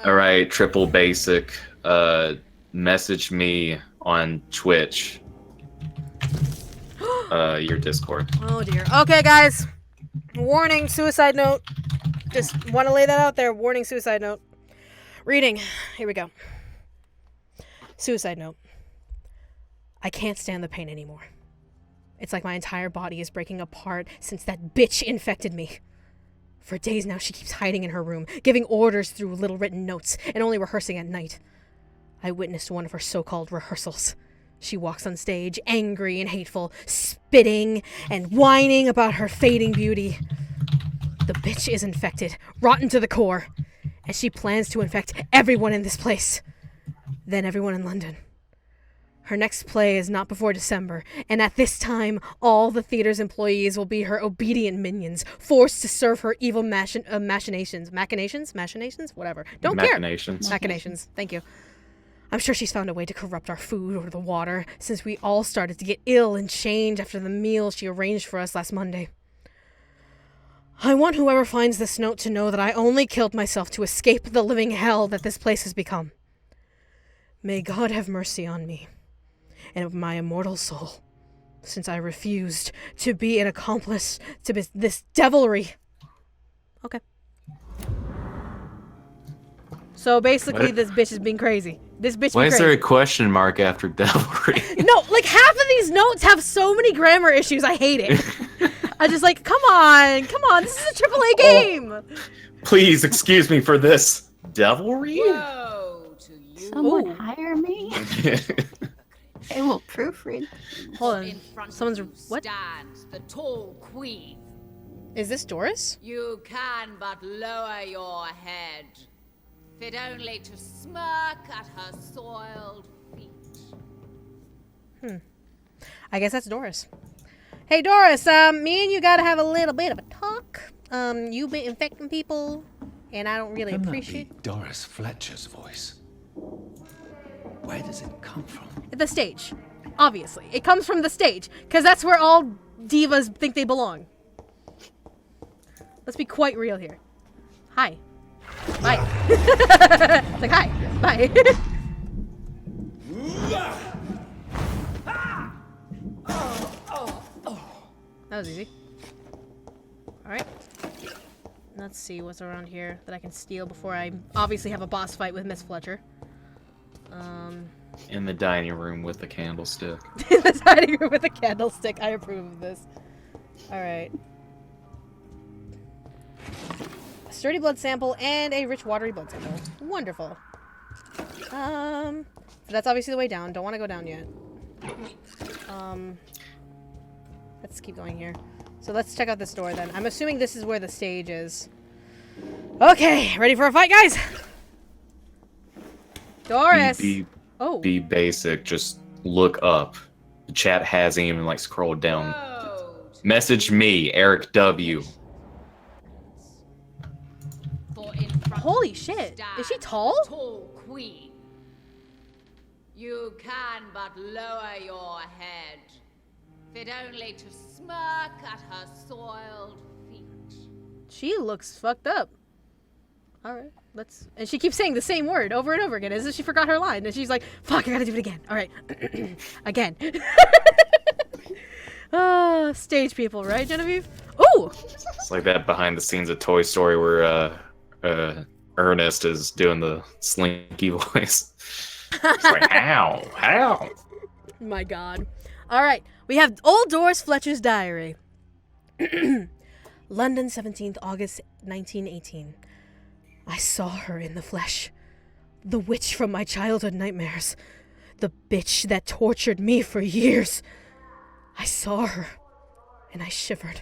All right, triple basic. Message me on Twitch. Your Discord. Oh dear. Okay, guys. Warning, suicide note. Just want to lay that out there. Warning, suicide note. Reading. Here we go. Suicide note. I can't stand the pain anymore. It's like my entire body is breaking apart since that bitch infected me. For days now, she keeps hiding in her room, giving orders through little written notes, and only rehearsing at night. I witnessed one of her so-called rehearsals. She walks on stage, angry and hateful, spitting and whining about her fading beauty. The bitch is infected, rotten to the core, and she plans to infect everyone in this place. Then everyone in London. Her next play is not before December, and at this time, all the theater's employees will be her obedient minions, forced to serve her evil machinations. Machinations? Whatever. Don't care. Machinations. Thank you. I'm sure she's found a way to corrupt our food or the water, since we all started to get ill and change after the meal she arranged for us last Monday. I want whoever finds this note to know that I only killed myself to escape the living hell that this place has become. May God have mercy on me and my immortal soul, since I refused to be an accomplice to this devilry. Okay. So basically, what? This bitch is being crazy. This bitch. Why is crazy. there a question mark after devilry? No, like half of these notes have so many grammar issues. I hate it. I just like, come on. This is a AAA game. Oh, please excuse me for this devilry. Whoa, to you. Someone hire me. I will proofread. Hold on. Someone's what? Stands the tall queen. Is this Doris? You can but lower your head, fit only to smirk at her soiled feet. I guess that's Doris. Hey Doris, me and you gotta have a little bit of a talk. You've been infecting people, and I don't really appreciate. That be Doris Fletcher's voice. Where does it come from? The stage. Obviously. It comes from the stage, because that's where all divas think they belong. Let's be quite real here. Hi. Bye. It's like, hi. Bye. That was easy. Alright. Let's see what's around here that I can steal before I obviously have a boss fight with Miss Fletcher. In the dining room with the candlestick. In the dining room with a candlestick. I approve of this. Alright. A sturdy blood sample and a rich watery blood sample. Wonderful. That's obviously the way down. Don't want to go down yet. Let's keep going here. So let's check out this door then. I'm assuming this is where the stage is. Okay, ready for a fight, guys? Doris! Be basic, just look up. The chat hasn't even like scrolled down. Message me, Eric W. Holy shit. Is she tall? Tall queen. You can but lower your head, fit only to smirk at her soiled feet. She looks fucked up. Alright, let's... And she keeps saying the same word over and over again, as if she forgot her line. And she's like, fuck, I gotta do it again. Alright. Again. Stage people, right, Genevieve? Ooh! It's like that behind the scenes of Toy Story where Ernest is doing the slinky voice. It's like, how? My god. Alright, we have old Doris Fletcher's diary. London, 17th August, 1918. I saw her in the flesh. The witch from my childhood nightmares. The bitch that tortured me for years. I saw her, and I shivered.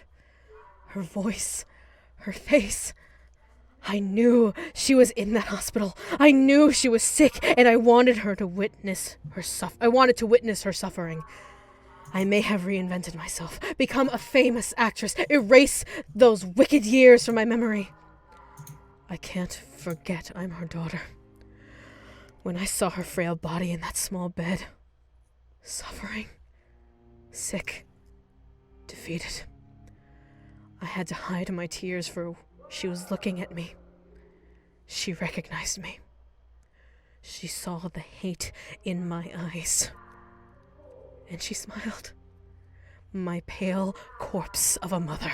Her voice, her face. I knew she was in that hospital. I knew she was sick, and I wanted to witness her suffering. I may have reinvented myself, become a famous actress, erase those wicked years from my memory. I can't forget I'm her daughter. When I saw her frail body in that small bed, suffering, sick, defeated, I had to hide my tears, for she was looking at me. She recognized me. She saw the hate in my eyes. And she smiled. My pale corpse of a mother.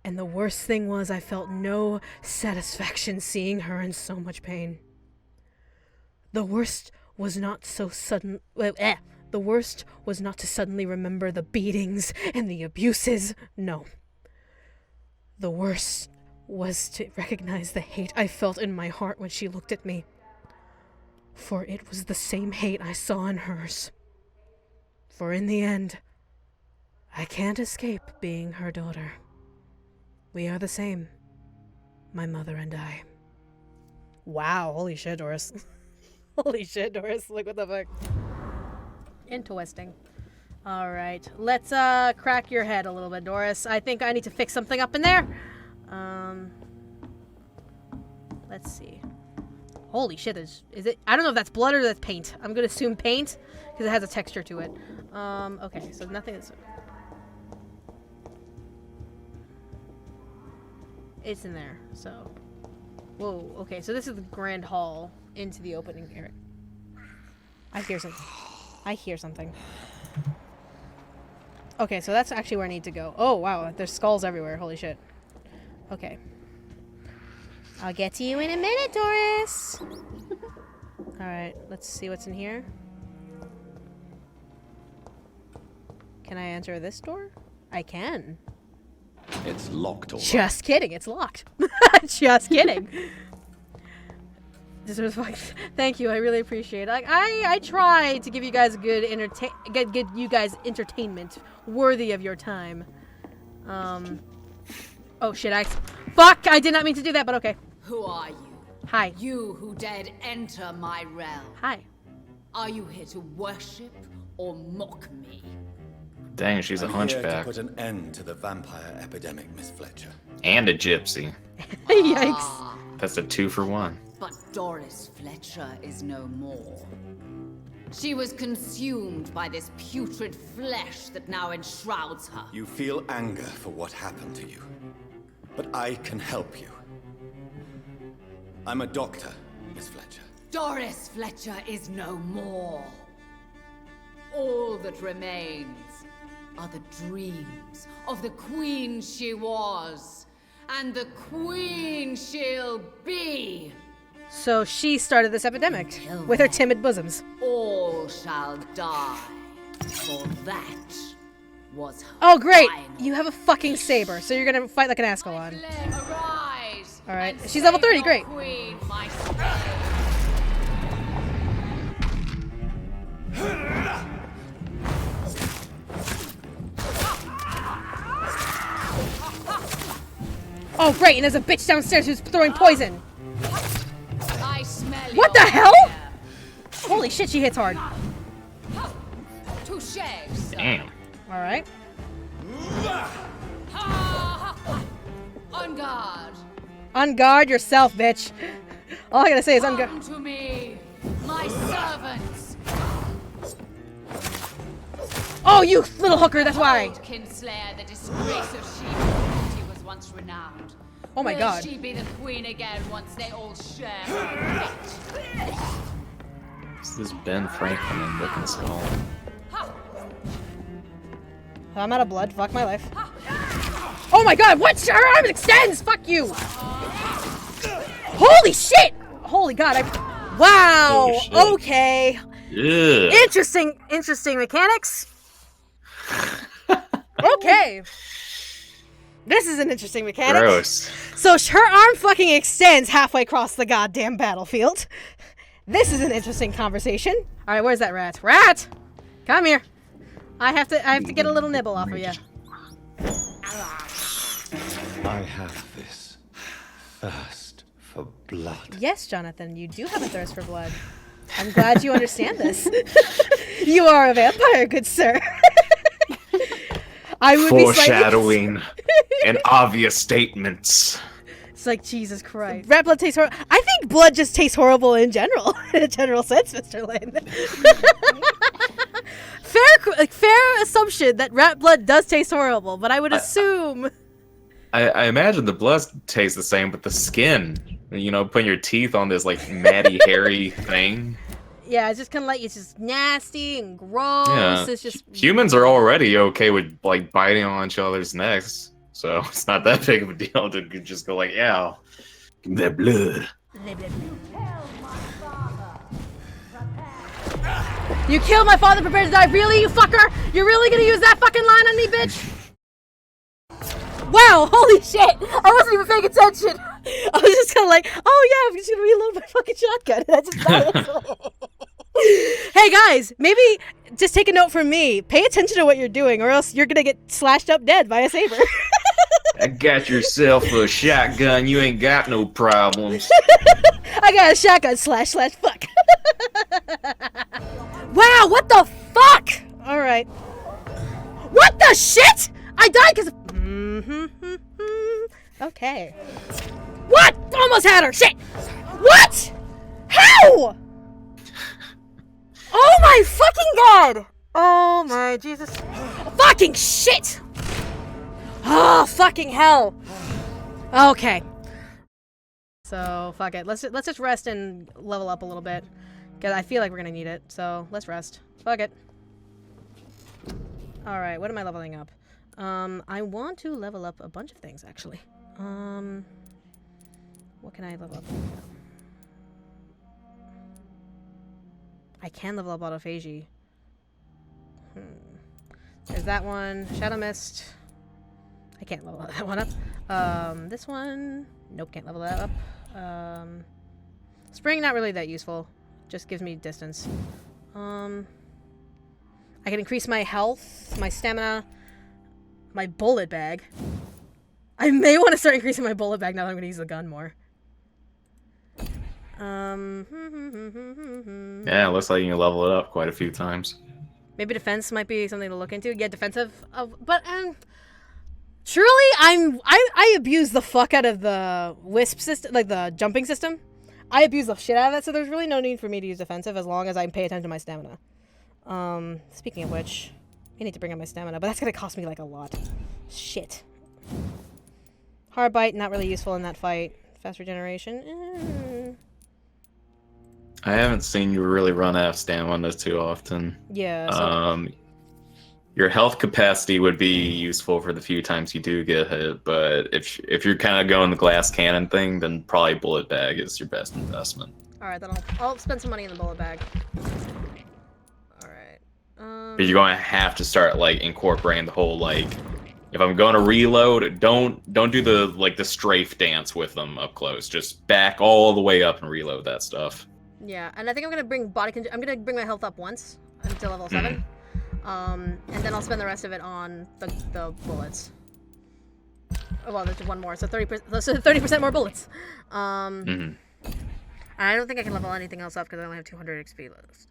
And the worst thing was I felt no satisfaction seeing her in so much pain. The worst was not so sudden... The worst was not to suddenly remember the beatings and the abuses. No. The worst was to recognize the hate I felt in my heart when she looked at me. For it was the same hate I saw in hers. For in the end, I can't escape being her daughter. We are the same, my mother and I. Wow, holy shit, Doris. Holy shit, Doris. Like, what the fuck? Interesting. Alright, let's crack your head a little bit, Doris. I think I need to fix something up in there. Let's see. Holy shit, is it? I don't know if that's blood or that's paint. I'm gonna assume paint, because it has a texture to it. Okay, so nothing is... It's in there, so... Whoa, okay, so this is the grand hall into the opening area. I hear something. I hear something. Okay, so that's actually where I need to go. Oh, wow, there's skulls everywhere. Holy shit. Okay. I'll get to you in a minute, Doris! Alright, let's see what's in here. Can I enter this door? I can. It's locked all right. Just kidding, it's locked. Just kidding. This was like, thank you, I really appreciate it. Like, I try to give you guys good get you guys entertainment worthy of your time. Oh shit, fuck, I did not mean to do that, but okay. Who are you? Hi. You who dared enter my realm. Hi. Are you here to worship or mock me? Dang, she's a I'm here to hunchback. put an end to the vampire epidemic, Miss Fletcher. And a gypsy. Yikes. That's a 2-for-1. But Doris Fletcher is no more. She was consumed by this putrid flesh that now enshrouds her. You feel anger for what happened to you. But I can help you. I'm a doctor, Miss Fletcher. Doris Fletcher is no more. All that remains are the dreams of the queen she was, and the queen she'll be. So she started this epidemic with her timid bosoms. All shall die, for that was her Oh great! final. You have a fucking saber, so you're gonna fight like an Ascalon. Arise. Alright, and she's level 30, save great. your queen, my Oh great, and there's a bitch downstairs who's throwing poison. I smell What your the hell? fear. Holy shit, she hits hard. Touche, sir. Damn. Alright. On guard. On guard yourself, bitch. All I gotta say is on guard. Come to me, my servants. Oh, you little hooker, that's why. Old Kinslayer, the disgrace of she was once renowned. Oh my god. Will she be the queen again once they all share her fate? This is Ben Franklin looking skull. I'm out of blood. Fuck my life. Oh my god, what? Her arm extends! Fuck you! Holy shit! Holy god, wow! Oh, shit. Okay. Ugh. Interesting mechanics. Okay. This is an interesting mechanic. Gross. So her arm fucking extends halfway across the goddamn battlefield. This is an interesting conversation. All right, where's that rat? Rat, come here. I have to get a little nibble off of you. I have this thirst for blood. Yes, Jonathan, you do have a thirst for blood. I'm glad you understand this. You are a vampire, good sir. I would Foreshadowing and obvious statements. It's like, Jesus Christ. Rat blood tastes horrible. I think blood just tastes horrible in general. In a general sense, Mr. Lynn. Fair assumption that rat blood does taste horrible, but I would assume... I imagine the blood tastes the same, but the skin You know, putting your teeth on this like matty, hairy thing. Yeah, it's just kind of like it's just nasty and gross. Yeah. It's just Humans are already okay with like biting on each other's necks, so it's not that big of a deal to just go like, yeah, give me that blood. You killed my father, prepare to die. Really, you fucker? You're really gonna use that fucking line on me, bitch? Wow, holy shit! I wasn't even paying attention. I was just kind of like, oh yeah, I'm just gonna reload my fucking shotgun. And I just got it. Hey guys, maybe just take a note from me. Pay attention to what you're doing, or else you're gonna get slashed up dead by a saber. I got yourself a shotgun. You ain't got no problems. I got a shotgun slash fuck. Wow, what the fuck? All right. What the shit? I died because. Okay. What? Almost had her. Shit. What? How? Oh my fucking god. Oh my Jesus. Fucking shit. Oh fucking hell. Okay. So fuck it. Let's just rest and level up a little bit, cause I feel like we're gonna need it. So let's rest. Fuck it. All right. What am I leveling up? I want to level up a bunch of things actually. What can I level up? I can level up autophagy. There's that one. Shadow Mist. I can't level that one up. This one. Nope, can't level that up. Spring, not really that useful. Just gives me distance. I can increase my health, my stamina, my bullet bag. I may want to start increasing my bullet bag now that I'm going to use the gun more. Yeah, it looks like you can level it up quite a few times. Maybe defense might be something to look into. Yeah, defensive. But truly, I abuse the fuck out of the wisp system, like the jumping system. I abuse the shit out of that, so there's really no need for me to use defensive as long as I pay attention to my stamina. Speaking of which, I need to bring up my stamina, but that's gonna cost me like a lot. Shit. Hard bite, not really useful in that fight. Fast regeneration. I haven't seen you really run out of stamina too often. Yeah. So your health capacity would be useful for the few times you do get hit, but if you're kind of going the glass cannon thing, then probably bullet bag is your best investment. all right, then I'll spend some money in the bullet bag. All right. But you're going to have to start like incorporating the whole like, if I'm going to reload, don't do the like the strafe dance with them up close. Just back all the way up and reload that stuff. Yeah, and I think I'm gonna bring I'm gonna bring my health up once until level 7. And then I'll spend the rest of it on the bullets. Oh, well, there's one more, so 30% more bullets. And I don't think I can level anything else up because I only have 200 XP left.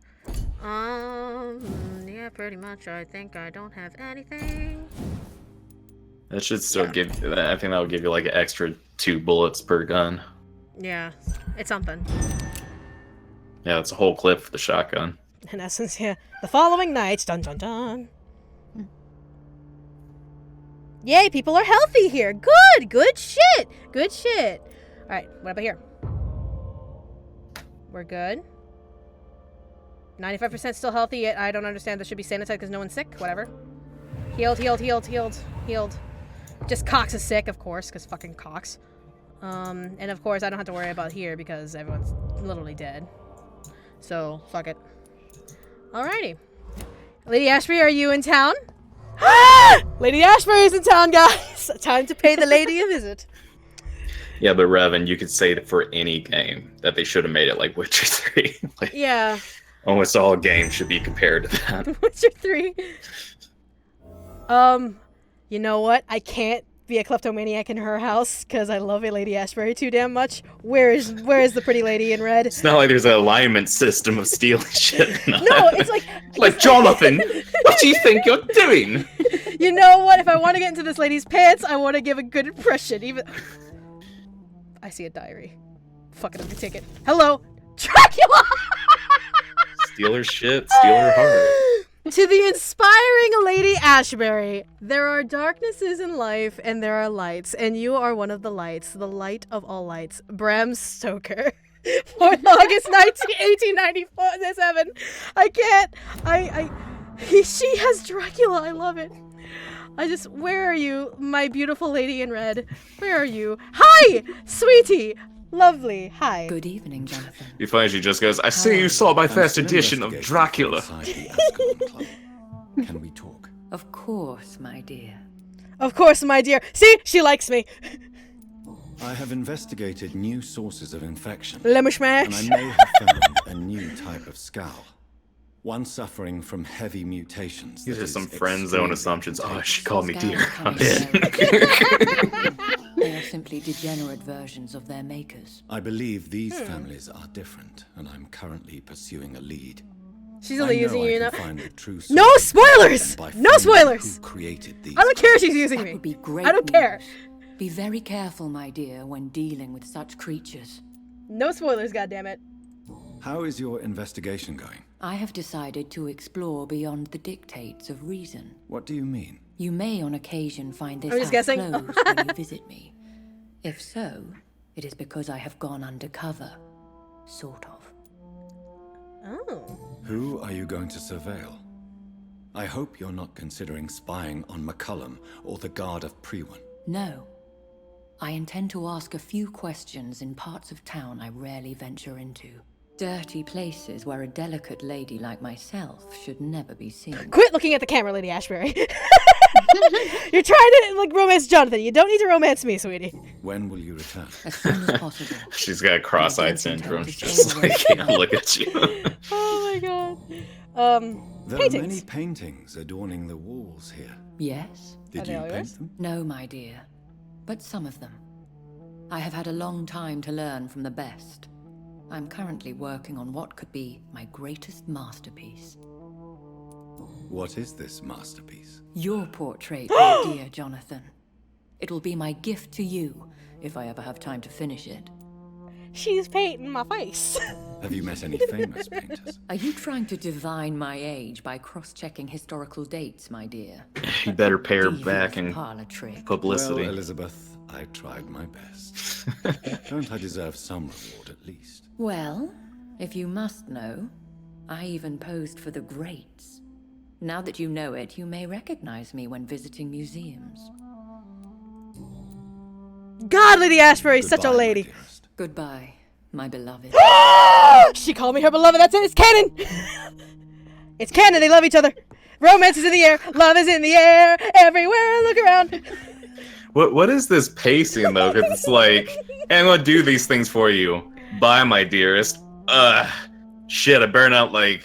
Yeah, pretty much. I think I don't have anything. That should still give. I think that will give you like an extra 2 bullets per gun. Yeah, it's something. Yeah, it's a whole clip for the shotgun. In essence, yeah. The following night, dun dun dun. Yay, people are healthy here. Good shit. Good shit. All right, what about here? We're good. 95% still healthy, yet I don't understand. This should be sanitized because no one's sick. Whatever. Healed. Just Cox is sick, of course, because fucking Cox. And of course, I don't have to worry about here because everyone's literally dead. So, fuck it. Alrighty. Lady Ashbury, are you in town? Lady Ashbury is in town, guys! Time to pay the lady a visit. Yeah, but Revan, you could say that for any game that they should have made it like Witcher 3. Like, yeah. Almost all games should be compared to that. Witcher 3. You know what? I can't be a kleptomaniac in her house because I love a Lady Ashbury too damn much. Where is the pretty lady in red? It's not like there's an alignment system of stealing shit. No, it's like... Like, Jonathan, what do you think you're doing? You know what? If I want to get into this lady's pants, I want to give a good impression. Even... I see a diary. Fuck it, I'm gonna take it. Hello! Dracula! Steal her shit, steal her heart. To the inspiring Lady Ashbury, there are darknesses in life and there are lights, and you are one of the lights, the light of all lights. Bram Stoker. 4th August 1897. I can't. She has Dracula. I love it. Where are you, my beautiful lady in red? Where are you? Hi, sweetie. Lovely. Hi. Good evening, Jonathan. You find she just goes, I see you saw my first I'm still edition of investigating Dracula. inside the Ascalon Club. Can we talk? Of course, my dear. Of course, my dear. See, she likes me. I have investigated new sources of infection, Lemmish and I mash. may have found a new type of skull. One suffering from heavy mutations. These that are is some friend zone extremely assumptions. Oh, contagious. she called me dear. Scales I'm can be dead. They are simply degenerate versions of their makers. I believe these families are different, and I'm currently pursuing a lead. She's I only know using I you can now. find the true No source, spoilers! and by No finding spoilers! Who created these? I don't care if she's using That me. would be great I don't care. news. Be very careful, my dear, when dealing with such creatures. No spoilers, goddammit. How is your investigation going? I have decided to explore beyond the dictates of reason. What do you mean? You may on occasion find this I'm just house guessing. closed when you visit me. If so, it is because I have gone undercover. Sort of. Oh. Who are you going to surveil? I hope you're not considering spying on McCullum or the Guard of Prewan. No. I intend to ask a few questions in parts of town I rarely venture into. Dirty places where a delicate lady like myself should never be seen. Quit looking at the camera, Lady Ashbury. You're trying to romance Jonathan. You don't need to romance me, sweetie. When will you return? As soon as possible. She's got cross-eyed I don't syndrome. intend to Just stay like away. can't look at you. Oh my god. There Paintings. are many paintings adorning the walls here. Yes? Are Did they you all paint yours? them? No, my dear. But some of them. I have had a long time to learn from the best. I'm currently working on what could be my greatest masterpiece. What is this masterpiece? Your portrait, my dear Jonathan. It will be my gift to you, if I ever have time to finish it. She's painting my face. Have you met any famous painters? Are you trying to divine my age by cross-checking historical dates, my dear? You better pay her Devious back and parlor trick. publicity. Well, Elizabeth, I tried my best. Don't I deserve some reward at least? Well, if you must know, I even posed for the greats. Now that you know it, you may recognize me when visiting museums. God, Lady Ashbury's such a Goodbye, my lady. dearest. Goodbye, my beloved. She called me her beloved. That's it. It's canon. It's canon. They love each other. Romance is in the air. Love is in the air. Everywhere. Look around. What is this pacing though? 'Cause it's like, I'm gonna do these things for you. Bye, my dearest. Shit, I burn out like.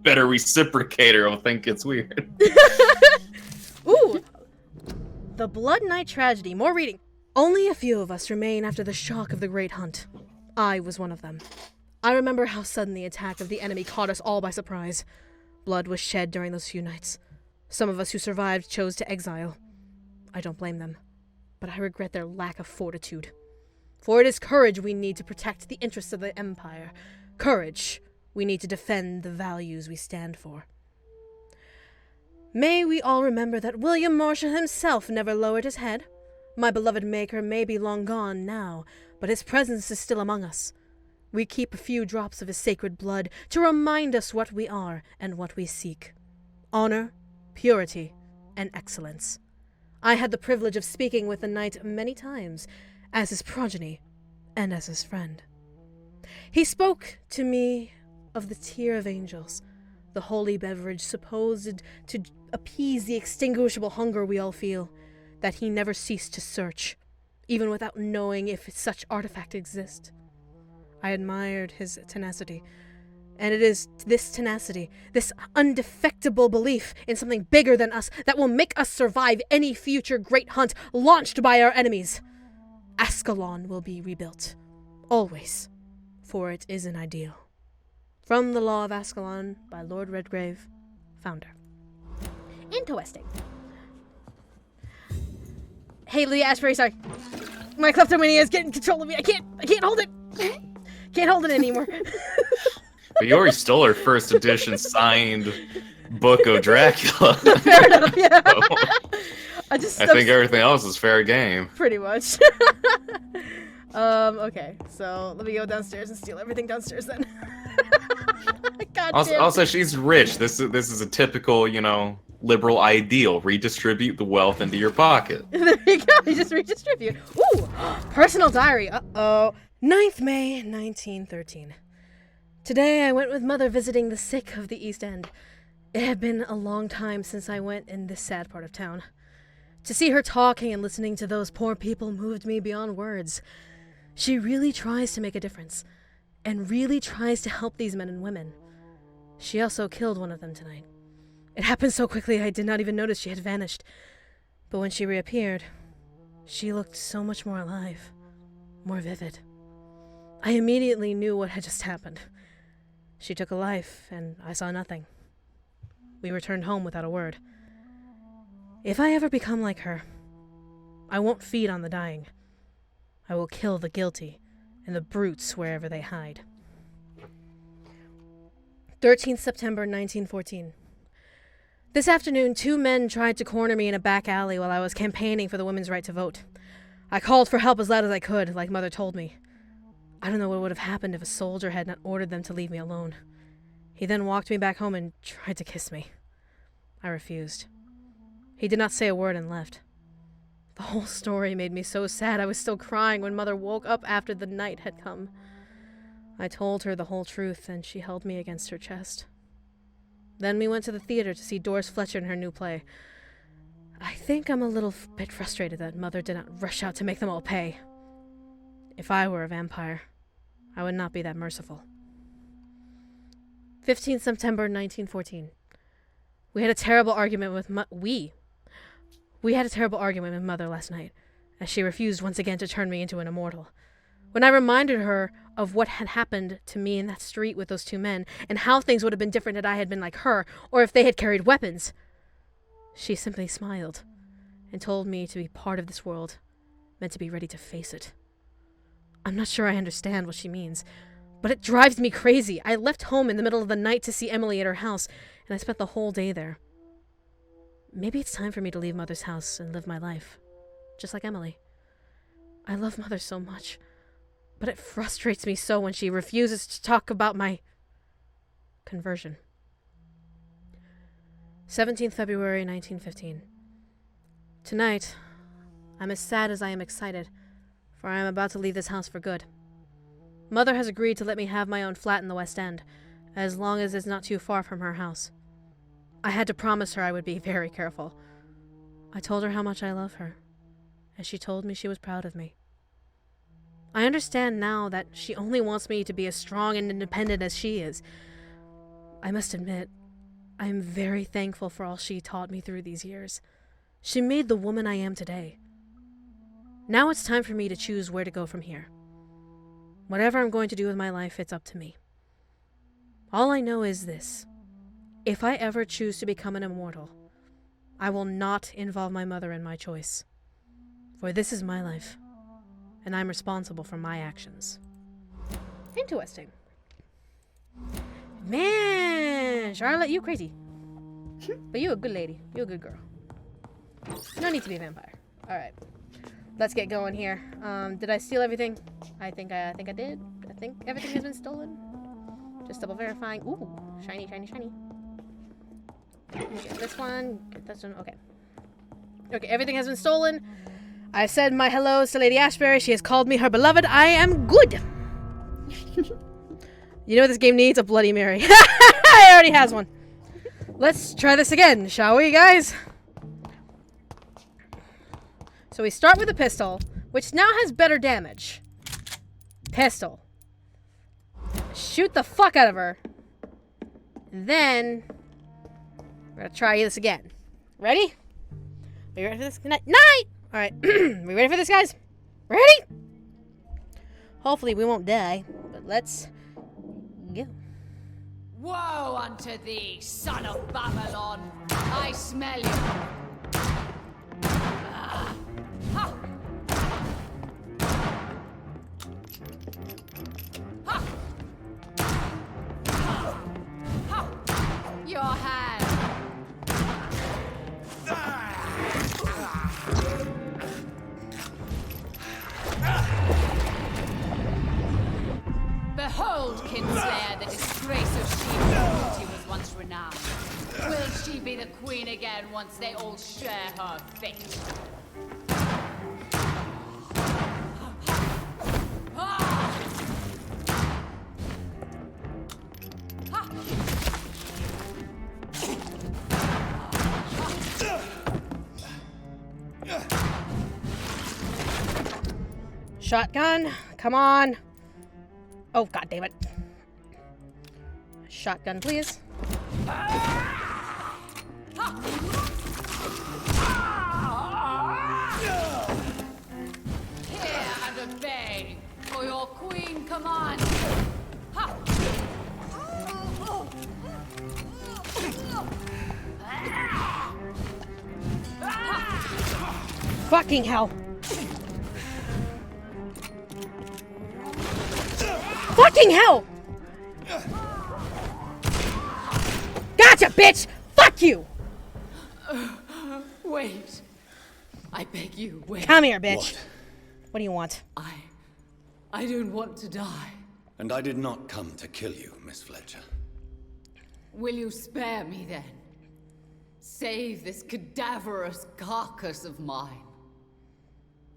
Better reciprocate or I'll think it's weird. Ooh. The Blood Night Tragedy. More reading. Only a few of us remain after the shock of the Great Hunt. I was one of them. I remember how sudden the attack of the enemy caught us all by surprise. Blood was shed during those few nights. Some of us who survived chose to exile. I don't blame them, but I regret their lack of fortitude. For it is courage we need to protect the interests of the Empire. Courage we need to defend the values we stand for. May we all remember that William Marshall himself never lowered his head. My beloved maker may be long gone now, but his presence is still among us. We keep a few drops of his sacred blood to remind us what we are and what we seek. Honor, purity, and excellence. I had the privilege of speaking with the knight many times, as his progeny and as his friend. He spoke to me of the tear of angels, the holy beverage supposed to appease the extinguishable hunger we all feel, that he never ceased to search, even without knowing if such artifact exists. I admired his tenacity, and it is this tenacity, this undefectible belief in something bigger than us, that will make us survive any future great hunt launched by our enemies. Ascalon will be rebuilt, always, for it is an ideal. From the Law of Ascalon by Lord Redgrave, founder. Interesting. Hey, Lady Ashbury, sorry. My kleptomania is getting control of me. I can't hold it. Can't hold it anymore. But you already stole her first edition signed Book of Dracula. Fair enough, yeah. I think everything else is fair game. Pretty much. Okay, so let me go downstairs and steal everything downstairs then. God damn. Also, she's rich. This is a typical, liberal ideal. Redistribute the wealth into your pocket. There you go. You just redistribute. Ooh, personal diary. Uh-oh. 9th May, 1913. Today I went with Mother visiting the sick of the East End. It had been a long time since I went in this sad part of town. To see her talking and listening to those poor people moved me beyond words. She really tries to make a difference, and really tries to help these men and women. She also killed one of them tonight. It happened so quickly I did not even notice she had vanished. But when she reappeared, she looked so much more alive, more vivid. I immediately knew what had just happened. She took a life, and I saw nothing. We returned home without a word. If I ever become like her, I won't feed on the dying. I will kill the guilty and the brutes wherever they hide. 13th September 1914. This afternoon, 2 men tried to corner me in a back alley while I was campaigning for the women's right to vote. I called for help as loud as I could, like Mother told me. I don't know what would have happened if a soldier had not ordered them to leave me alone. He then walked me back home and tried to kiss me. I refused. He did not say a word and left. The whole story made me so sad I was still crying when Mother woke up after the night had come. I told her the whole truth, and she held me against her chest. Then we went to the theater to see Doris Fletcher in her new play. I think I'm a little bit frustrated that Mother did not rush out to make them all pay. If I were a vampire, I would not be that merciful. 15th September 1914. We had a terrible argument with We had a terrible argument with Mother last night, as she refused once again to turn me into an immortal. When I reminded her of what had happened to me in that street with those 2 men, and how things would have been different had I had been like her, or if they had carried weapons, she simply smiled, and told me to be part of this world, meant to be ready to face it. I'm not sure I understand what she means, but it drives me crazy. I left home in the middle of the night to see Emily at her house, and I spent the whole day there. Maybe it's time for me to leave Mother's house and live my life, just like Emily. I love Mother so much, but it frustrates me so when she refuses to talk about my conversion. 17th February 1915. Tonight, I'm as sad as I am excited, for I am about to leave this house for good. Mother has agreed to let me have my own flat in the West End, as long as it's not too far from her house. I had to promise her I would be very careful. I told her how much I love her, and she told me she was proud of me. I understand now that she only wants me to be as strong and independent as she is. I must admit, I am very thankful for all she taught me through these years. She made the woman I am today. Now it's time for me to choose where to go from here. Whatever I'm going to do with my life, it's up to me. All I know is this. If I ever choose to become an immortal, I will not involve my mother in my choice. For this is my life, and I'm responsible for my actions. Interesting. Man, Charlotte, you crazy. But you a good lady. You a good girl. No need to be a vampire. Alright. Let's get going here. Did I steal everything? I think I did. I think everything has been stolen. Just double verifying. Ooh, shiny, shiny, shiny. Get this one. Get this one. Okay. Okay, everything has been stolen. I said my hellos to Lady Ashbury. She has called me her beloved. I am good. You know what this game needs? A Bloody Mary. It already has one. Let's try this again, shall we, guys? So we start with a pistol, which now has better damage. Pistol. Shoot the fuck out of her. And then we're gonna try this again. Ready? Are you ready for this? Night! Alright. We ready for this, guys? Ready? Hopefully we won't die, but let's go. Woe unto thee, son of Babylon! I smell you! Ha! Ha! Ha! Your hand Behold, Kinslayer, the disgrace of she beauty was once renowned. Will she be the queen again once they all share her fate? Shotgun, come on. Oh, god damn it. Shotgun, please. Hear and obey, for your queen commands. Fucking hell. Fucking hell! Gotcha, bitch! Fuck you! Wait. I beg you, wait. Come here, bitch. What do you want? I don't want to die. And I did not come to kill you, Miss Fletcher. Will you spare me then? Save this cadaverous carcass of mine.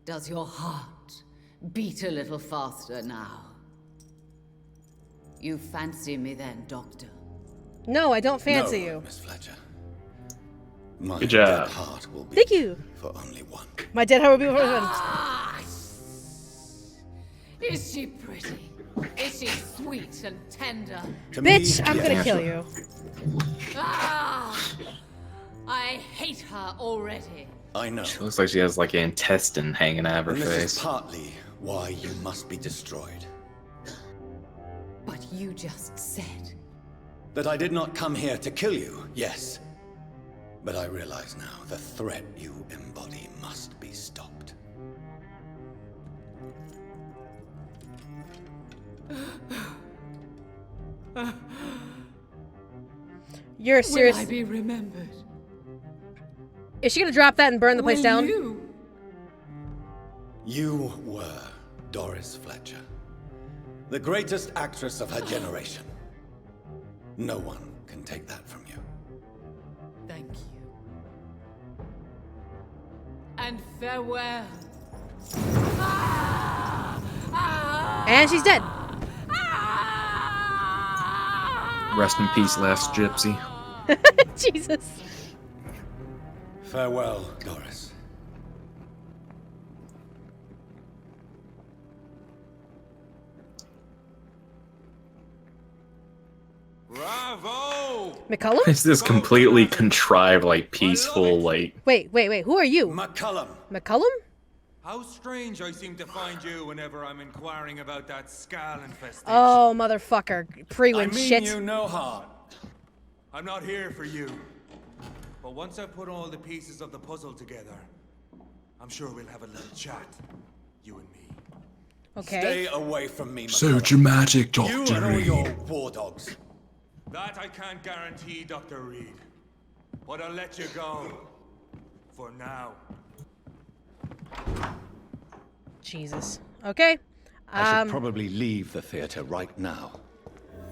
Does your heart beat a little faster now? You fancy me then, Doctor? No, I don't fancy No, you. Miss Fletcher. My Good job. dead heart will be Thank you. for only one. My dead heart will be for him. Ah! Is she pretty? Is she sweet and tender? To me, Bitch, I'm yes. gonna kill you. Ah! I hate her already. I know. She looks like she has like an intestine hanging out of her And this is face. partly why you must be destroyed. But you just said. That I did not come here to kill you, yes. But I realize now the threat you embody must be stopped. You're serious. Will I be remembered? Is she gonna drop that and burn the place Will down? you? You were Doris Fletcher, the greatest actress of her generation. No one can take that from you. Thank you. And farewell. Ah! Ah! And she's dead. Ah! Rest in peace, last gypsy. Jesus. Farewell, Doris. Bravo! McCullum? It's this completely contrived, like peaceful, like Wait. Who are you? McCullum! McCullum? How strange I seem to find you whenever I'm inquiring about that skull infestation. Oh, motherfucker. I Pre-win mean shit. you no harm. I'm not here for you. But once I've put all the pieces of the puzzle together, I'm sure we'll have a little chat. You and me. Okay. Stay away from me, so McCullum. dramatic, You Doctor and all your Reed. war dogs. That I can't guarantee, Dr. Reed. But I'll let you go. For now. Jesus. Okay. I should probably leave the theater right now.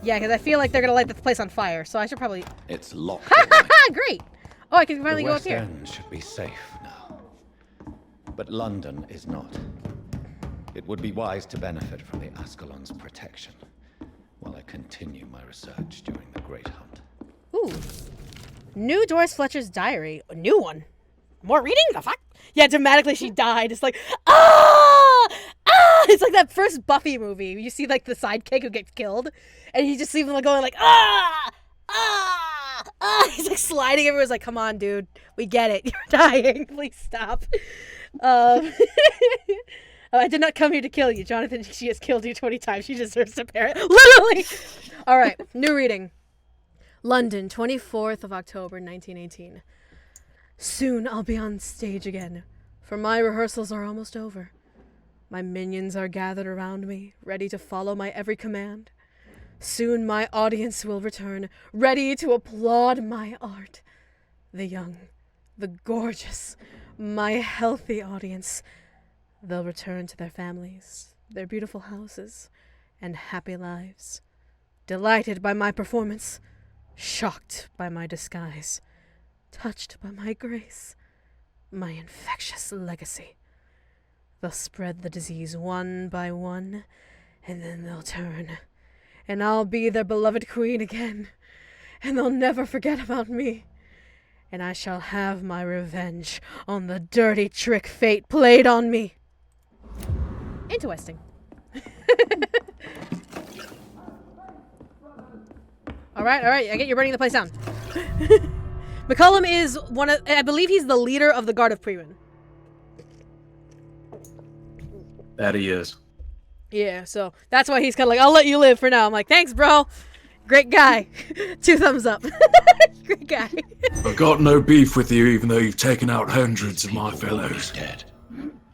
Yeah, because I feel like they're gonna light the place on fire, so I should probably. It's locked. Ha at night. ha! Great. Oh, I can The finally go up West here. End should be safe now. But London is not. It would be wise to benefit from the Ascalon's protection while I continue my research during the Great Hunt. Ooh. New Doris Fletcher's diary. A new one. More reading? The fuck? Yeah, dramatically she died. It's like, ah! Ah! It's like that first Buffy movie. You see like the sidekick who gets killed, and you just see them like going like, ah! Ah! Ah! He's like sliding. Everyone's like, come on, dude. We get it. You're dying. Please stop. I did not come here to kill you, Jonathan. She has killed you 20 times. She deserves to parent. Literally. All right. New reading. London, 24th of October, 1918. Soon I'll be on stage again, for my rehearsals are almost over. My minions are gathered around me, ready to follow my every command. Soon my audience will return, ready to applaud my art. The young, the gorgeous, my healthy audience. They'll return to their families, their beautiful houses, and happy lives. Delighted by my performance, shocked by my disguise, touched by my grace, my infectious legacy. They'll spread the disease one by one, and then they'll turn, and I'll be their beloved queen again, and they'll never forget about me. And I shall have my revenge on the dirty trick fate played on me. Interesting. All right. I get you're burning the place down. McCullum is I believe he's the leader of the Guard of Prewin. That he is. Yeah, so that's why he's kind of like, I'll let you live for now. I'm like, thanks, bro. Great guy. 2 thumbs up. Great guy. I've got no beef with you, even though you've taken out hundreds of my fellows. Dead.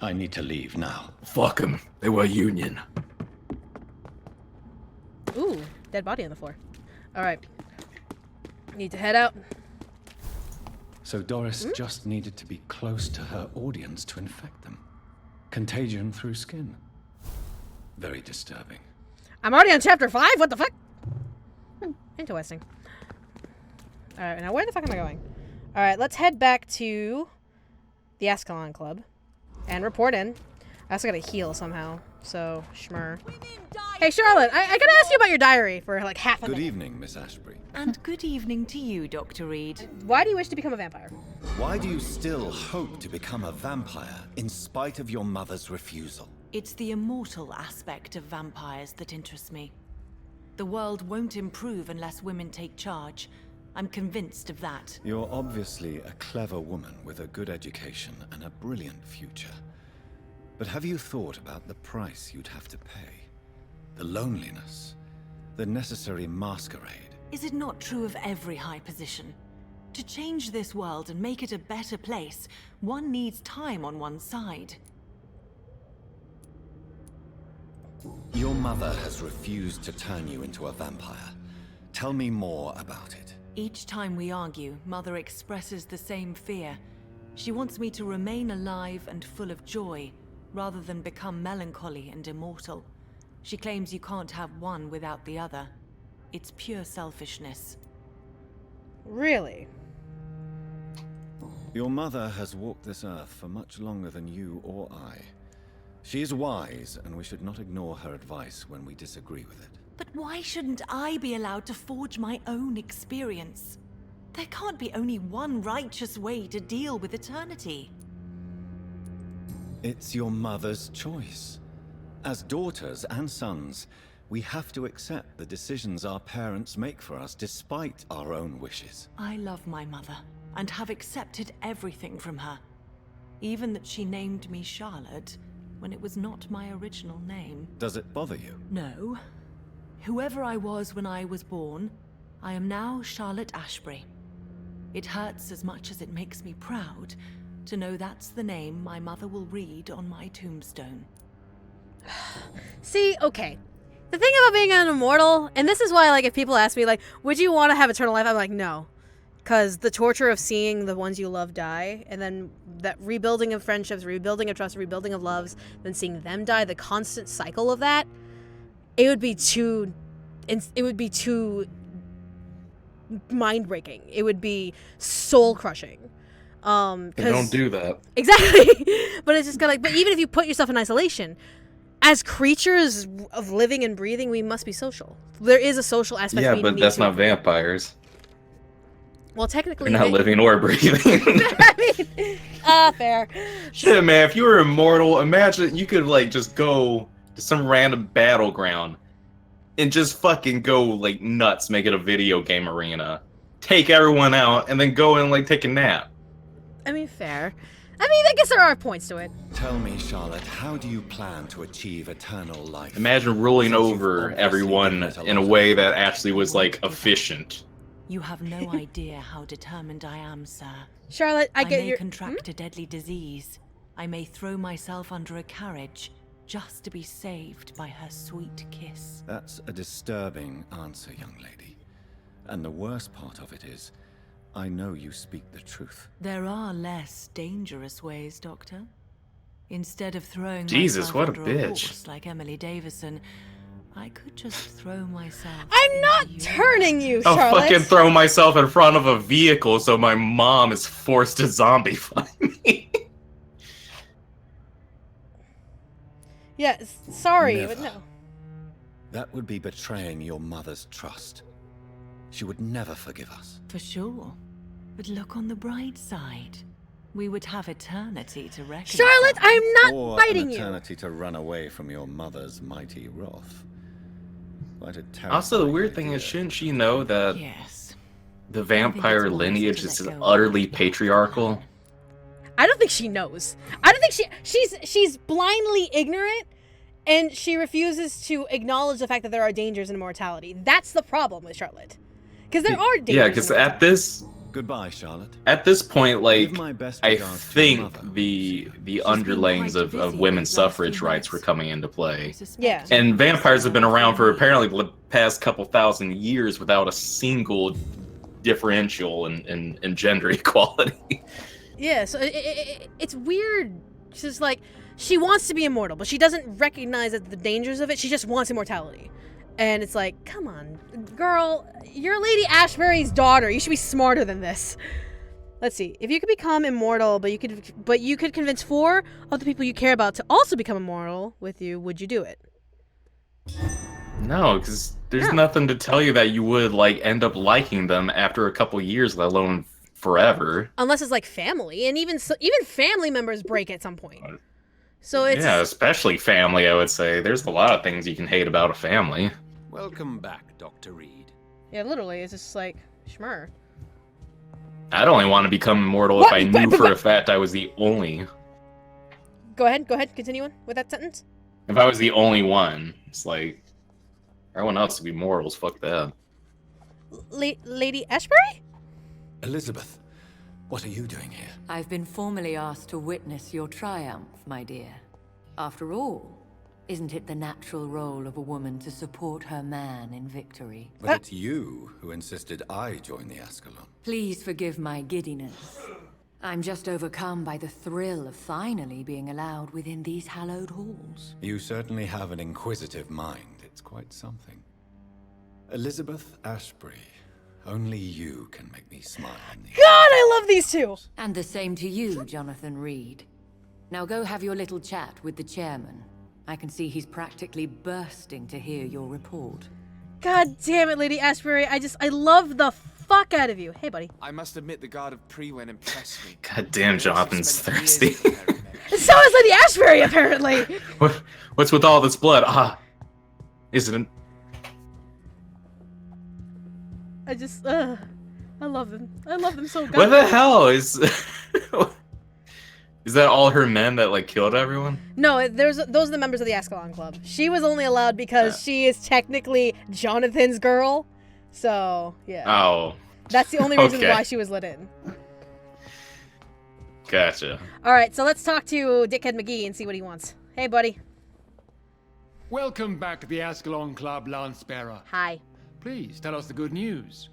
I need to leave now. Fuck them. They were Union. Ooh, dead body on the floor. All right. Need to head out. So Doris just needed to be close to her audience to infect them. Contagion through skin. Very disturbing. I'm already on chapter 5? What the fuck? Interesting. Alright, now where the fuck am I going? Alright, let's head back to the Ascalon Club and report in. I also gotta heal somehow, so schmur. Hey Charlotte, I gotta ask you about your diary for like half a minute. Good evening, Miss Ashbury. And good evening to you, Dr. Reed. Why do you wish to become a vampire? Why do you still hope to become a vampire in spite of your mother's refusal? It's the immortal aspect of vampires that interests me. The world won't improve unless women take charge. I'm convinced of that. You're obviously a clever woman with a good education and a brilliant future. But have you thought about the price you'd have to pay? The loneliness, the necessary masquerade. Is it not true of every high position? To change this world and make it a better place, one needs time on one's side. Your mother has refused to turn you into a vampire. Tell me more about it. Each time we argue, Mother expresses the same fear. She wants me to remain alive and full of joy, rather than become melancholy and immortal. She claims you can't have one without the other. It's pure selfishness. Really? Your mother has walked this earth for much longer than you or I. She is wise, and we should not ignore her advice when we disagree with it. But why shouldn't I be allowed to forge my own experience? There can't be only one righteous way to deal with eternity. It's your mother's choice. As daughters and sons, we have to accept the decisions our parents make for us despite our own wishes. I love my mother, and have accepted everything from her. Even that she named me Charlotte, when it was not my original name. Does it bother you? No. Whoever I was when I was born, I am now Charlotte Ashbury. It hurts as much as it makes me proud to know that's the name my mother will read on my tombstone. See, okay. The thing about being an immortal, and this is why, like, if people ask me, like, would you want to have eternal life? I'm like, no. Because the torture of seeing the ones you love die, and then that rebuilding of friendships, rebuilding of trust, rebuilding of loves, then seeing them die, the constant cycle of that, it would be too mind-breaking. It would be soul-crushing. Don't do that. Exactly. But it's just kind of like, but even if you put yourself in isolation, as creatures of living and breathing, we must be social. There is a social aspect. Yeah, but that's not vampires. Well, technically, they're not living or breathing. I mean, fair. Shit, man, if you were immortal, imagine you could, like, just go to some random battleground and just fucking go, like, nuts, make it a video game arena, take everyone out, and then go and, like, take a nap. I mean, fair. I mean, I guess there are points to it. Tell me, Charlotte, how do you plan to achieve eternal life? Imagine ruling over everyone in a way that actually was, like, efficient. You have no idea how determined I am, sir. Charlotte, I get may your... contract a deadly disease. I may throw myself under a carriage just to be saved by her sweet kiss. That's a disturbing answer, young lady. And the worst part of it is, I know you speak the truth. There are less dangerous ways, Doctor. Instead of throwing Jesus, myself what a under bitch. horse like Emily Davison, I could just throw myself. I'm not into turning you, I'll Charlotte. fucking throw myself in front of a vehicle so my mom is forced to zombify me. Yeah, sorry, Never. but no. That would be betraying your mother's trust. She would never forgive us. For sure. But look on the bright side. We would have eternity to reconcile. Charlotte, I'm not Or fighting an you. eternity to run away from your mother's mighty wrath. Quite a terrifying Also, the weird thing idea. is, shouldn't she know that Yes. the think vampire it's wise lineage to is let go. utterly patriarchal? I don't think she knows. I don't think she's blindly ignorant, and she refuses to acknowledge the fact that there are dangers in immortality. That's the problem with Charlotte. Because there are dangers. Yeah, because Goodbye, Charlotte. at this point, like, Give my best I regards to your think mother. the underlings quite of busy women's these last suffrage few rights were months. coming into play. Yeah. And vampires have been around for apparently the past couple thousand years without a single differential in gender equality. Yeah, so it's weird. She's just like, she wants to be immortal, but she doesn't recognize the dangers of it. She just wants immortality. And it's like, come on, girl, you're Lady Ashbury's daughter. You should be smarter than this. Let's see. If you could become immortal, but you could convince 4 of the people you care about to also become immortal with you, would you do it? No, because there's No. nothing to tell you that you would like end up liking them after a couple years, let alone forever. Unless it's like family, and even family members break at some point. So it's Yeah, especially family, I would say. There's a lot of things you can hate about a family. Welcome back, Dr. Reed. yeah, literally, it's just like schmur. I'd only want to become immortal What? if I knew for a fact I was the only. Go ahead, continue on with that sentence. If I was the only one, it's like everyone else would be mortals. Fuck that. Lady Ashbury? Elizabeth, what are you doing here? I've been formally asked to witness your triumph, my dear. After all, isn't it the natural role of a woman to support her man in victory? But it's you who insisted I join the Ascalon. Please forgive my giddiness. I'm just overcome by the thrill of finally being allowed within these hallowed halls. You certainly have an inquisitive mind. It's quite something. Elizabeth Ashbury, only you can make me smile in the God, I love these two. And the same to you, Jonathan Reed. Now go have your little chat with the chairman. I can see he's practically bursting to hear your report. God damn it, Lady Ashbury. I love the fuck out of you. Hey, buddy. I must admit the guard of Prewen impressed me. God damn, Jonathan's thirsty. So is Lady Ashbury, apparently. What's with all this blood? Isn't it? I love them. I love them so What the hell is? Is that all her men that like killed everyone? No, those are the members of the Ascalon Club. She was only allowed because she is technically Jonathan's girl. So, yeah. Oh. That's the only reason Okay. why she was let in. Gotcha. All right, so let's talk to Dickhead McGee and see what he wants. Hey, buddy. Welcome back to the Ascalon Club, Lance-Bearer. Hi. Please, tell us the good news.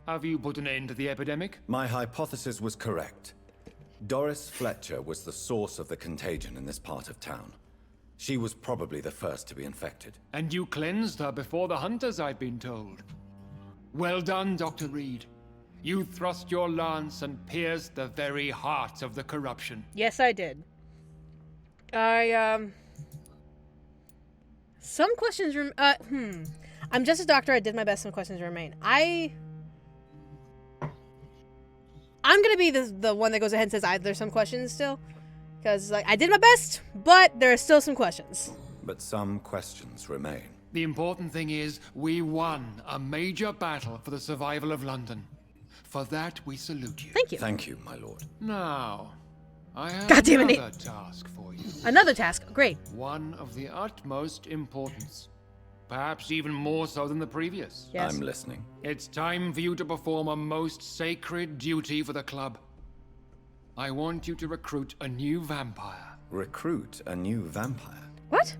Have you put an end to the epidemic? My hypothesis was correct. Doris Fletcher was the source of the contagion in this part of town. She was probably the first to be infected. And you cleansed her before the hunters, I've been told. Well done, Dr. Reed. You thrust your lance and pierced the very heart of the corruption. Yes, I did. Some questions I'm just a doctor. I did my best. Some questions remain. I'm gonna be the one that goes ahead and says there's some questions still, because like I did my best, but there are still some questions. But some questions remain. The important thing is, we won a major battle for the survival of London. For that, we salute you. Thank you. Thank you, my lord. Now, I have God damn it, another task for you. Another task. Great. One of the utmost importance. Perhaps even more so than the previous. Yes. I'm listening. It's time for you to perform a most sacred duty for the club. I want you to recruit a new vampire. Recruit a new vampire? What?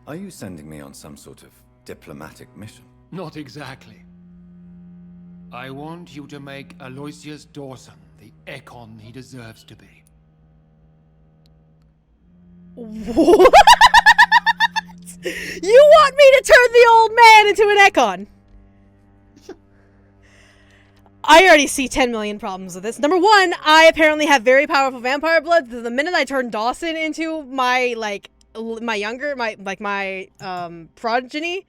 Are you sending me on some sort of diplomatic mission? Not exactly. I want you to make Aloysius Dawson the Ekon he deserves to be. What? You want me gonna turn the old man into an Ekon. I already see 10 million problems with this. Number one, I apparently have very powerful vampire blood. The minute I turn Dawson into my progeny,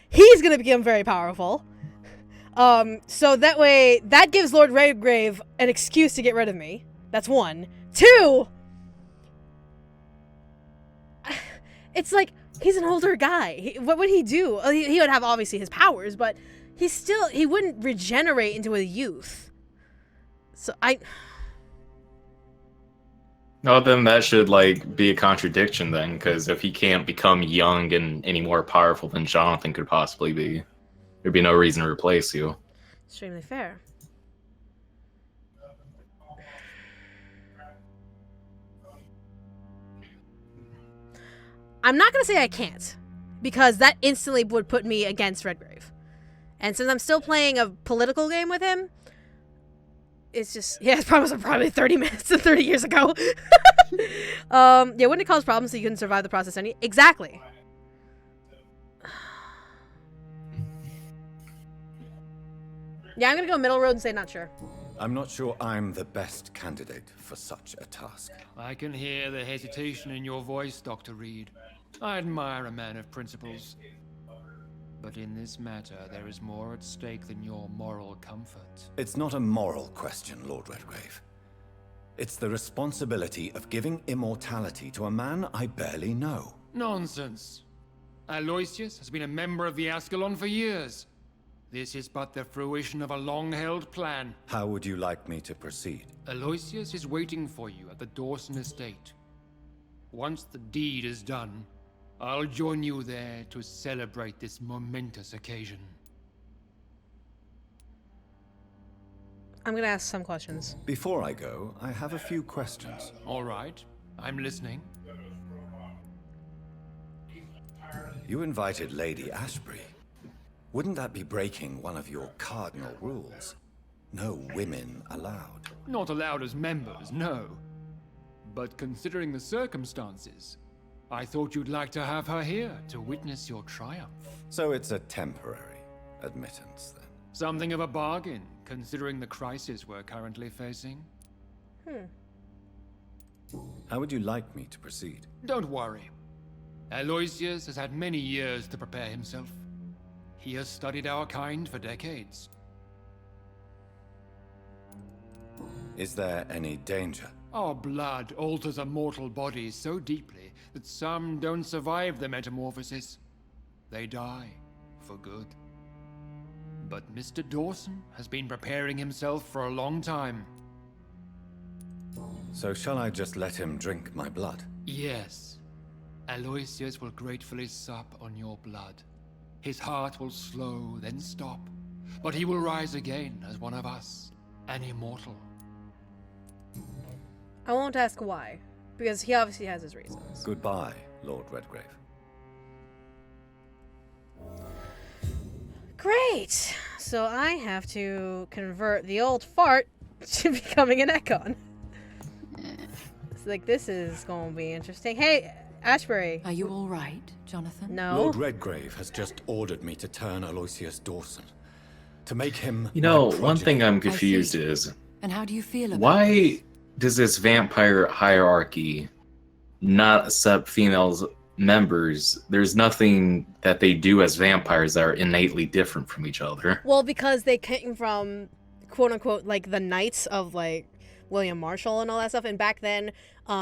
he's gonna become very powerful. So that way, that gives Lord Redgrave an excuse to get rid of me. That's one. Two, it's like, he's an older guy. What would he do? He would have, obviously, his powers, but he wouldn't regenerate into a youth. So No, then that should, like, be a contradiction then, because if he can't become young and any more powerful than Jonathan could possibly be, there'd be no reason to replace you. Extremely fair. I'm not gonna say I can't, because that instantly would put me against Redgrave. And since I'm still playing a political game with him, it's just, yeah, it's probably 30 minutes and 30 years ago. Yeah, wouldn't it cause problems so you couldn't survive the process Exactly. Yeah, I'm gonna go middle road and say not sure. I'm not sure I'm the best candidate for such a task. I can hear the hesitation in your voice, Dr. Reed. I admire a man of principles. But in this matter, there is more at stake than your moral comfort. It's not a moral question, Lord Redgrave. It's the responsibility of giving immortality to a man I barely know. Nonsense. Aloysius has been a member of the Ascalon for years. This is but the fruition of a long-held plan. How would you like me to proceed? Aloysius is waiting for you at the Dawson estate. Once the deed is done, I'll join you there to celebrate this momentous occasion. I'm gonna ask some questions. Before I go, I have a few questions. All right, I'm listening. You invited Lady Ashbury. Wouldn't that be breaking one of your cardinal rules? No women allowed. Not allowed as members, no. But considering the circumstances, I thought you'd like to have her here to witness your triumph. So it's a temporary admittance, then? Something of a bargain, considering the crisis we're currently facing. How would you like me to proceed? Don't worry. Aloysius has had many years to prepare himself. He has studied our kind for decades. Is there any danger? Our blood alters a mortal body so deeply that some don't survive the metamorphosis. They die for good. But Mr. Dawson has been preparing himself for a long time. So shall I just let him drink my blood? Yes. Aloysius will gratefully sup on your blood. His heart will slow, then stop. But he will rise again as one of us, an immortal. I won't ask why, because he obviously has his reasons. Goodbye, Lord Redgrave. Great! So I have to convert the old fart to becoming an Ekon. It's like, this is going to be interesting. Hey, Ashbury. Are you all right, Jonathan? No. Lord Redgrave has just ordered me to turn Aloysius Dawson. To make him You know, my one thing progeny. I'm confused is, And how do you feel about why this? does this vampire hierarchy not accept females members? There's nothing that they do as vampires that are innately different from each other. Well, because they came from, quote unquote, like the knights of like William Marshall and all that stuff. And back then,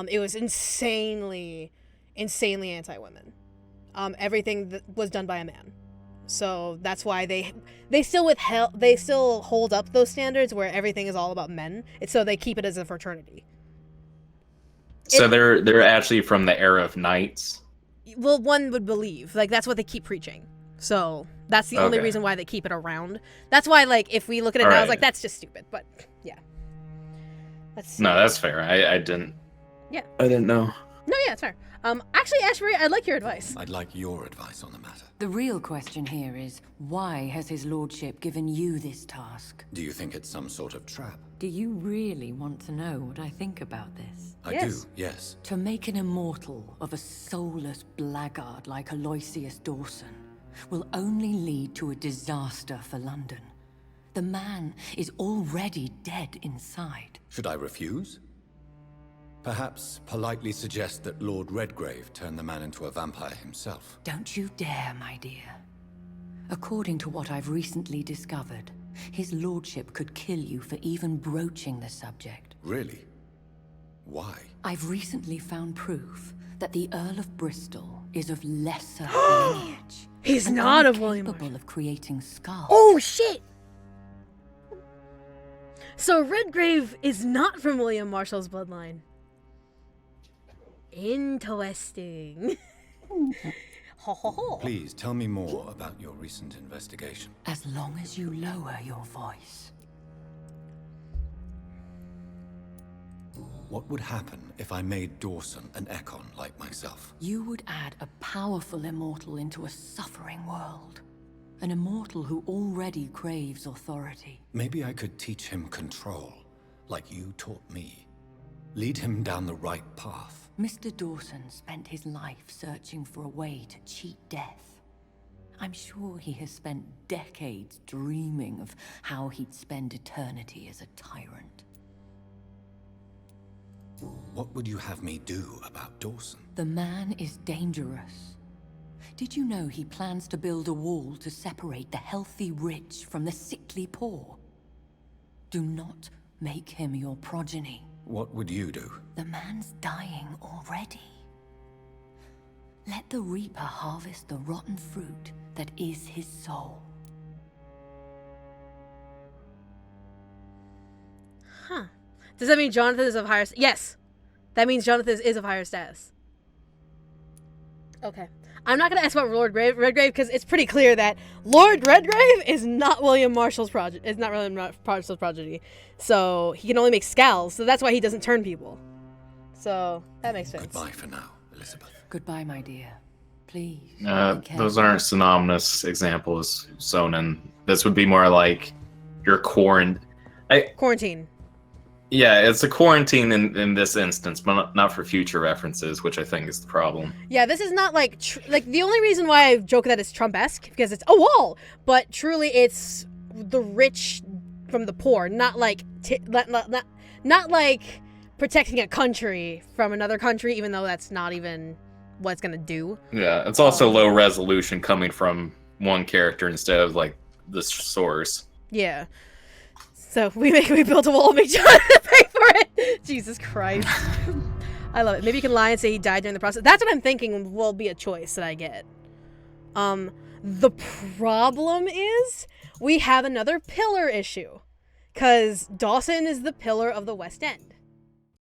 it was insanely anti-women. Everything that was done by a man. So that's why they still hold up those standards where everything is all about men. It's so they keep it as a fraternity. So they're actually from the era of knights. Well, one would believe, like, that's what they keep preaching. So that's the only reason why they keep it around. That's why, like, if we look at it now, it's like, that's just stupid. But yeah, No, that's fair. I didn't. Yeah. I didn't know. No, yeah, it's fair. Actually, Ashbury, I'd like your advice. I'd like your advice on the matter. The real question here is, why has his lordship given you this task? Do you think it's some sort of trap? Do you really want to know what I think about this? I do, yes. To make an immortal of a soulless blackguard like Aloysius Dawson, will only lead to a disaster for London. The man is already dead inside. Should I refuse? Perhaps politely suggest that Lord Redgrave turned the man into a vampire himself. Don't you dare, my dear. According to what I've recently discovered, his lordship could kill you for even broaching the subject. Really? Why? I've recently found proof that the Earl of Bristol is of lesser lineage. He's and not of William capable of creating skulls. Oh, shit! So Redgrave is not from William Marshall's bloodline. Interesting. Ho, ho, ho. Please tell me more about your recent investigation. As long as you lower your voice. What would happen if I made Dawson an Ekon like myself? You would add a powerful immortal into a suffering world. An immortal who already craves authority. Maybe I could teach him control, like you taught me. Lead him down the right path. Mr. Dawson spent his life searching for a way to cheat death. I'm sure he has spent decades dreaming of how he'd spend eternity as a tyrant. What would you have me do about Dawson? The man is dangerous. Did you know he plans to build a wall to separate the healthy rich from the sickly poor? Do not make him your progeny. What would you do? The man's dying already. Let the Reaper harvest the rotten fruit that is his soul. Huh. Does that mean Jonathan is of higher... Yes. That means Jonathan is of higher status. Okay. I'm not going to ask about Lord Redgrave because it's pretty clear that Lord Redgrave is not William Marshall's progeny. It's not William Marshall's progeny. So he can only make scowls. So that's why he doesn't turn people. So that makes sense. Goodbye for now, Elizabeth. Goodbye, my dear. Please. Those aren't synonymous examples, Sonnen. This would be more like your quarantine. Yeah, it's a quarantine in this instance, but not for future references, which I think is the problem. Yeah, this is not like the only reason why I joke that it's Trump-esque because it's a wall, but truly it's the rich from the poor, not like not like protecting a country from another country, even though that's not even what it's gonna do. Yeah, it's also low resolution coming from one character instead of like the source. Yeah. So we built a wall and make Jonathan pay for it. Jesus Christ. I love it. Maybe you can lie and say he died during the process. That's what I'm thinking will be a choice that I get. The problem is we have another pillar issue. Because Dawson is the pillar of the West End.